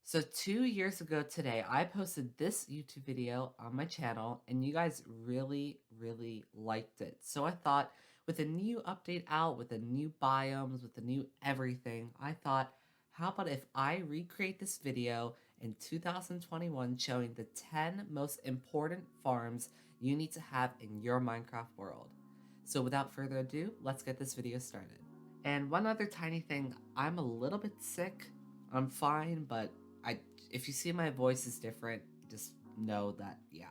So 2 years ago today, I posted this YouTube video on my channel and you guys really liked it. So I thought with a new update out, with the new biomes, with the new everything, I thought, how about if I recreate this video in 2021 showing the 10 most important farms you need to have in your Minecraft world. So without further ado, let's get this video started. And one other tiny thing, I'm a little bit sick. I'm fine, but I if you see my voice is different, just know that, yeah.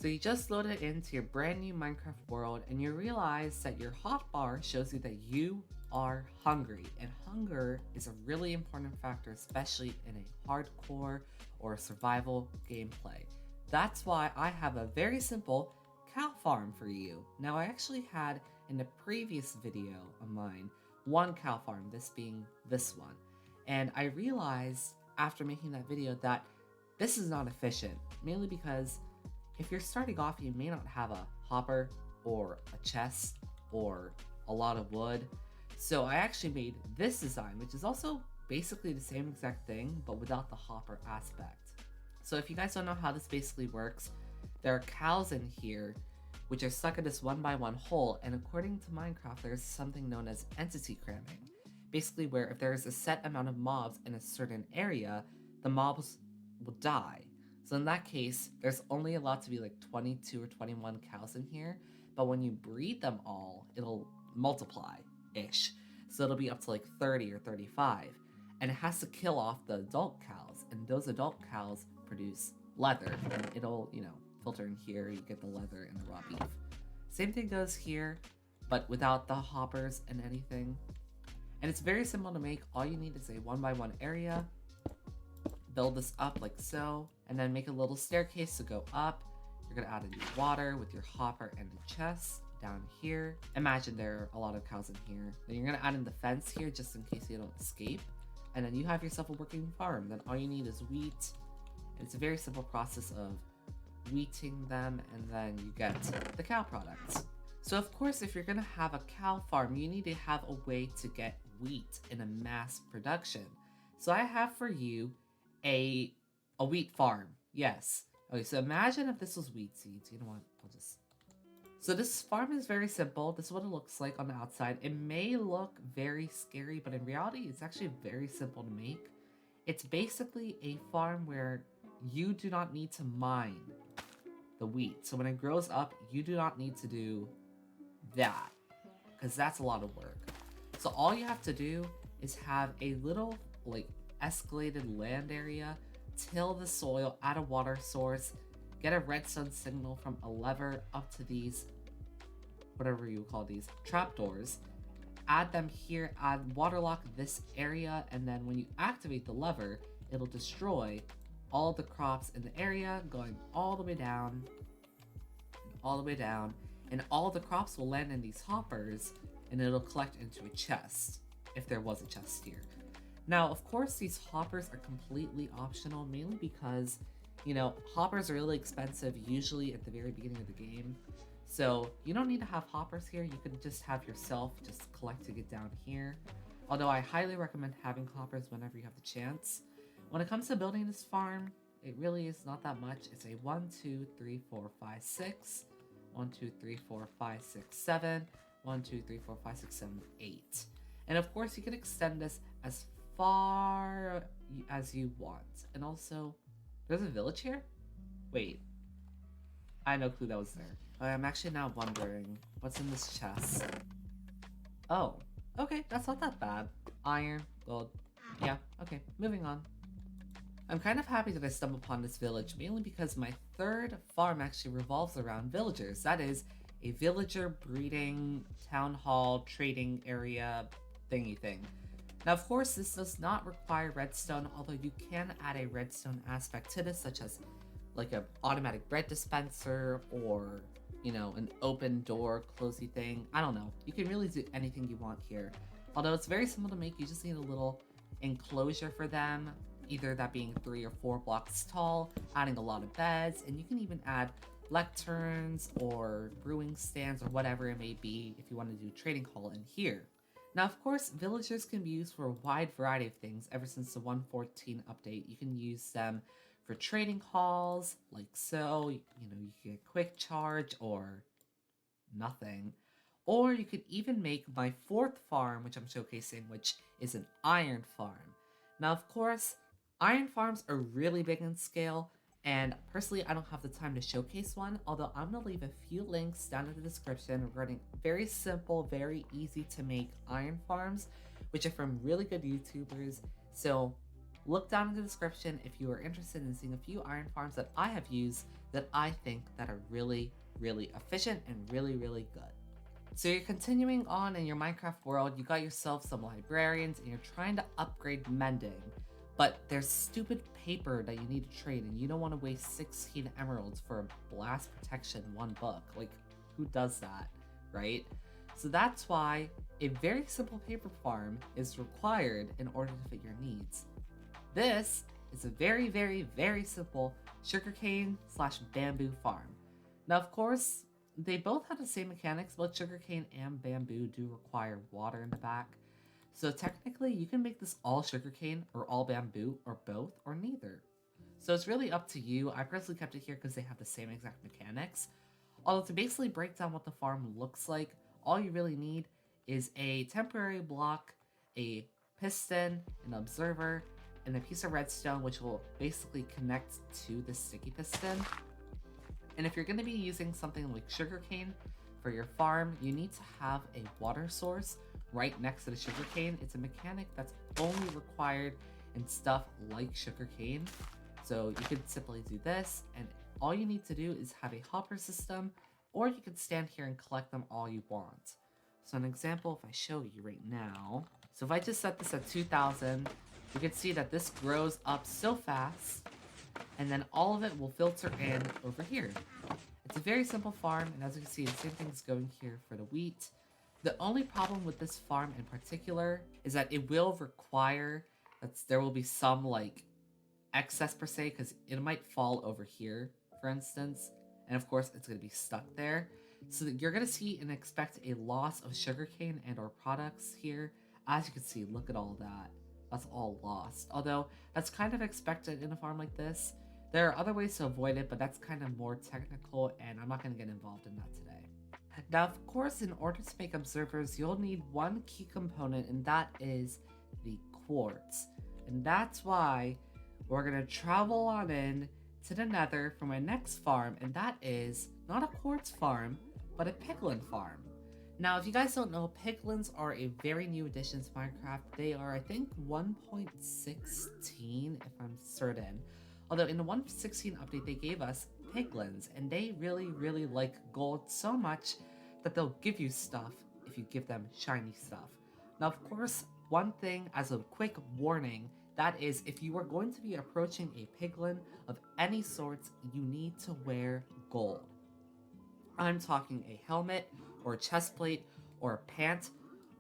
So you just loaded into your brand new Minecraft world and you realize that your hotbar shows you that you are hungry. And hunger is a really important factor, especially in a hardcore or survival gameplay. That's why I have a very simple cow farm for you. Now I actually had in a previous video of mine one cow farm, this being this one. And I realized after making that video that this is not efficient, mainly because if you're starting off, you may not have a hopper or a chest or a lot of wood. So I actually made this design, which is also basically the same exact thing, but without the hopper aspect. So if you guys don't know how this basically works, there are cows in here, which are stuck in this 1x1 hole, and according to Minecraft, there's something known as entity cramming. Basically where if there's a set amount of mobs in a certain area, the mobs will die. So in that case, there's only allowed to be like 22 or 21 cows in here, but when you breed them all, it'll multiply-ish. So it'll be up to like 30 or 35. And it has to kill off the adult cows, and those adult cows produce leather, and it'll, filter in here, you get the leather and the raw beef. Same thing goes here, but without the hoppers and anything. And it's very simple to make. All you need is a 1x1 area. Build this up like so, and then make a little staircase to go up. You're gonna add in your water with your hopper and the chest down here. Imagine there are a lot of cows in here. Then you're gonna add in the fence here just in case you don't escape. And then you have yourself a working farm. Then all you need is wheat. And it's a very simple process of wheating them, and then you get the cow products. So of course, if you're gonna have a cow farm, you need to have a way to get wheat in a mass production. So I have for you a wheat farm. Yes. Okay, so imagine if this was wheat seeds. You know what? So this farm is very simple. This is what it looks like on the outside. It may look very scary, but in reality, it's actually very simple to make. It's basically a farm where you do not need to mine the wheat. So when it grows up, you do not need to do that, because that's a lot of work. So all you have to do is have a little, escalated land area, till the soil, add a water source, get a redstone signal from a lever up to these, whatever you call these, trapdoors, add them here, add waterlock this area, and then when you activate the lever, it'll destroy all the crops in the area, going all the way down, and all the crops will land in these hoppers, and it'll collect into a chest, if there was a chest here. Now, of course, these hoppers are completely optional, mainly because, hoppers are really expensive, usually at the very beginning of the game. So you don't need to have hoppers here. You could just have yourself just collecting it down here. Although I highly recommend having hoppers whenever you have the chance. When it comes to building this farm, it really is not that much. It's a 1, 2, 3, 4, 5, 6, 1, 2, 3, 4, 5, 6, 7, 1, 2, 3, 4, 5, 6, 7, 8. And of course, you can extend this as far as you want. And also, there's a village here? Wait. I had no clue that was there. I'm actually now wondering what's in this chest. Oh, okay, that's not that bad. Iron, gold. Yeah, okay, moving on. I'm kind of happy that I stumbled upon this village, mainly because my third farm actually revolves around villagers. That is, a villager breeding, town hall, trading area thingy thing. Now, of course, this does not require redstone, although you can add a redstone aspect to this, such as like an automatic bread dispenser or, an open door closey thing. I don't know. You can really do anything you want here. Although it's very simple to make, you just need a little enclosure for them, either that being 3 or 4 blocks tall, adding a lot of beds, and you can even add lecterns or brewing stands or whatever it may be if you want to do a trading hall in here. Now, of course, villagers can be used for a wide variety of things ever since the 1.14 update. You can use them for trading halls, like so. You can get quick charge or nothing. Or you could even make my fourth farm, which I'm showcasing, which is an iron farm. Now, of course, iron farms are really big in scale, and personally, I don't have the time to showcase one, although I'm going to leave a few links down in the description regarding very simple, very easy to make iron farms, which are from really good YouTubers. So look down in the description if you are interested in seeing a few iron farms that I have used that I think that are really, really efficient and really, really good. So you're continuing on in your Minecraft world, you got yourself some librarians and you're trying to upgrade mending. But there's stupid paper that you need to trade and you don't want to waste 16 emeralds for a blast protection 1 book. Like, who does that, right? So that's why a very simple paper farm is required in order to fit your needs. This is a very, very, very simple sugarcane/bamboo farm. Now, of course, they both have the same mechanics, but sugarcane and bamboo do require water in the back. So technically, you can make this all sugarcane or all bamboo or both or neither. So it's really up to you. I personally kept it here because they have the same exact mechanics. Although to basically break down what the farm looks like, all you really need is a temporary block, a piston, an observer, and a piece of redstone which will basically connect to the sticky piston. And if you're going to be using something like sugarcane for your farm, you need to have a water source right next to the sugarcane. It's a mechanic that's only required in stuff like sugarcane. So you could simply do this, and all you need to do is have a hopper system, or you can stand here and collect them all you want. So an example, if I show you right now, so if I just set this at 2000, you can see that this grows up so fast, and then all of it will filter in over here. It's a very simple farm, and as you can see, the same thing's going here for the wheat. The only problem with this farm in particular is that it will require that there will be some like excess per se, because it might fall over here, for instance, and of course it's going to be stuck there. So that you're going to see and expect a loss of sugarcane and or products here. As you can see, look at all that. That's all lost. Although that's kind of expected in a farm like this. There are other ways to avoid it, but that's kind of more technical, and I'm not going to get involved in that today. Now, of course, in order to make observers, you'll need one key component, and that is the quartz. And that's why we're going to travel on in to the nether for my next farm, and that is not a quartz farm, but a piglin farm. Now, if you guys don't know, piglins are a very new addition to Minecraft. They are, I think, 1.16, if I'm certain. Although in the 1.16 update, they gave us piglins, and they really, really like gold so much that they'll give you stuff if you give them shiny stuff. Now, of course, one thing as a quick warning, that is, if you are going to be approaching a piglin of any sorts, you need to wear gold. I'm talking a helmet, or a chest plate, or a pant,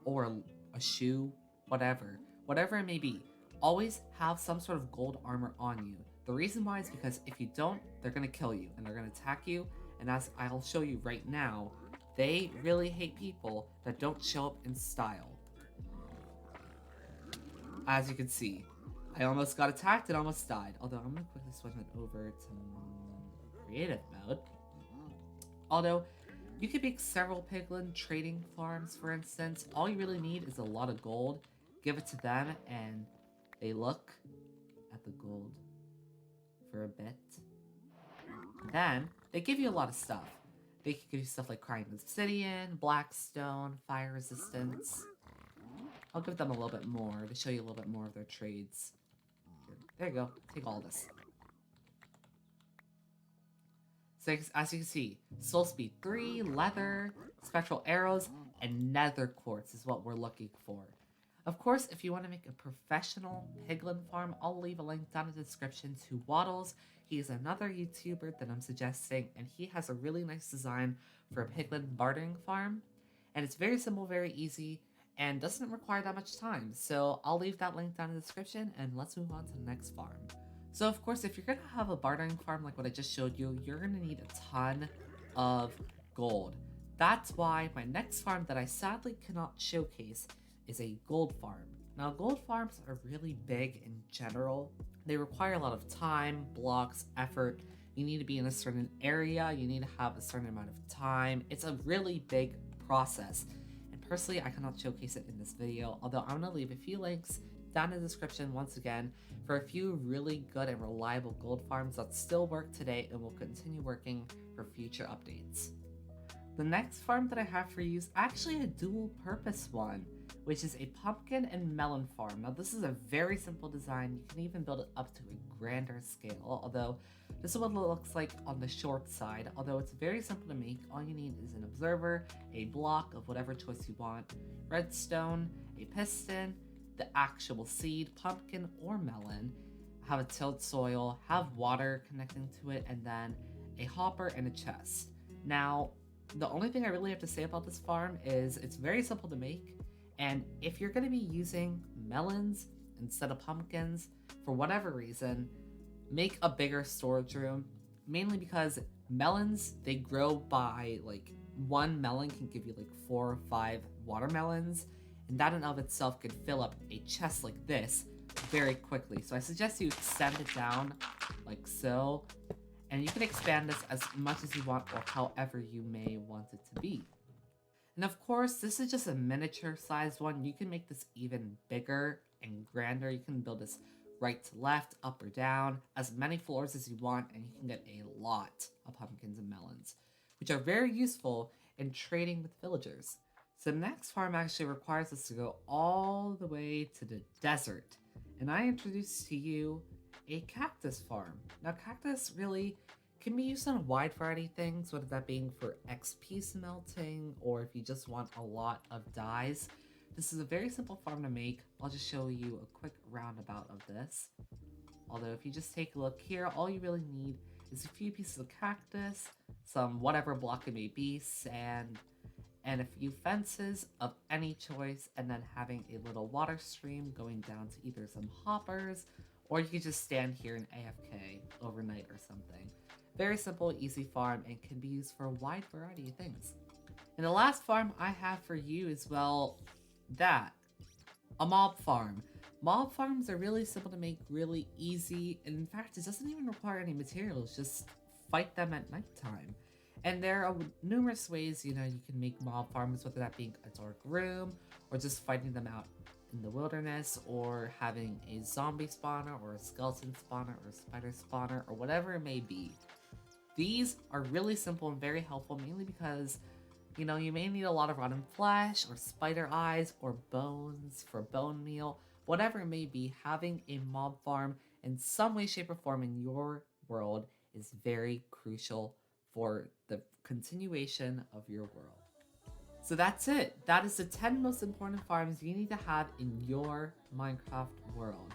or a shoe, whatever it may be. Always have some sort of gold armor on you. The reason why is because if you don't, they're going to kill you, and they're going to attack you, and as I'll show you right now, they really hate people that don't show up in style. As you can see, I almost got attacked and almost died, although I'm going to quickly switch it over to creative mode. Although, you can make several piglin trading farms, for instance. All you really need is a lot of gold. Give it to them, and they look at the gold for a bit. Then, they give you a lot of stuff. They can give you stuff like crying obsidian, blackstone, fire resistance. I'll give them a little bit more to show you a little bit more of their trades. There you go. Take all this. So as you can see, soul speed 3, leather, spectral arrows, and nether quartz is what we're looking for. Of course, if you want to make a professional piglin farm, I'll leave a link down in the description to Waddles. He is another YouTuber that I'm suggesting, and he has a really nice design for a piglin bartering farm. And it's very simple, very easy, and doesn't require that much time. So I'll leave that link down in the description, and let's move on to the next farm. So of course, if you're gonna have a bartering farm like what I just showed you, you're gonna need a ton of gold. That's why my next farm that I sadly cannot showcase is a gold farm. Now, gold farms are really big in general. They require a lot of time, blocks, effort. You need to be in a certain area, you need to have a certain amount of time. It's a really big process. And personally, I cannot showcase it in this video, although I'm gonna leave a few links down in the description once again for a few really good and reliable gold farms that still work today and will continue working for future updates. The next farm that I have for you is actually a dual purpose one, which is a pumpkin and melon farm. Now this is a very simple design. You can even build it up to a grander scale, although this is what it looks like on the short side. Although it's very simple to make, all you need is an observer, a block of whatever choice you want, redstone, a piston, the actual seed, pumpkin or melon, have a tilled soil, have water connecting to it, and then a hopper and a chest. Now, the only thing I really have to say about this farm is it's very simple to make, and if you're going to be using melons instead of pumpkins, for whatever reason, make a bigger storage room, mainly because melons, they grow by, like, one melon can give you like 4 or 5 watermelons, and that in of itself could fill up a chest like this very quickly. So I suggest you extend it down like so, and you can expand this as much as you want or however you may want it to be. And of course, this is just a miniature sized one. You can make this even bigger and grander. You can build this right to left, up or down, as many floors as you want, and you can get a lot of pumpkins and melons, which are very useful in trading with villagers. So the next farm actually requires us to go all the way to the desert, and I introduce to you a cactus farm. Now cactus really can be used on a wide variety of things, whether that being for XP smelting or if you just want a lot of dyes. This is a very simple farm to make. I'll just show you a quick roundabout of this. Although if you just take a look here, all you really need is a few pieces of cactus, some whatever block it may be, sand, and a few fences of any choice, and then having a little water stream going down to either some hoppers, or you can just stand here in AFK overnight or something. Very simple, easy farm, and can be used for a wide variety of things. And the last farm I have for you is, well, a mob farm. Mob farms are really simple to make, really easy, and in fact, it doesn't even require any materials, just fight them at nighttime. And there are numerous ways, you can make mob farms, whether that being a dark room, or just fighting them out in the wilderness, or having a zombie spawner, or a skeleton spawner, or a spider spawner, or whatever it may be. These are really simple and very helpful, mainly because, you may need a lot of rotten flesh, or spider eyes, or bones for bone meal, whatever it may be. Having a mob farm in some way, shape, or form in your world is very crucial for the continuation of your world. So that's it. That is the 10 most important farms you need to have in your Minecraft world.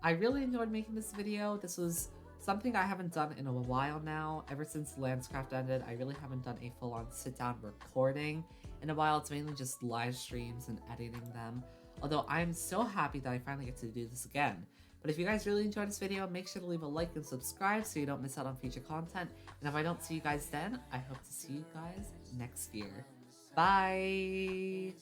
I really enjoyed making this video. This was something I haven't done in a while now. Ever since Landscraft ended, I really haven't done a full-on sit-down recording in a while. It's mainly just live streams and editing them. Although I'm so happy that I finally get to do this again. But if you guys really enjoyed this video, make sure to leave a like and subscribe so you don't miss out on future content. And if I don't see you guys then, I hope to see you guys next year. Bye!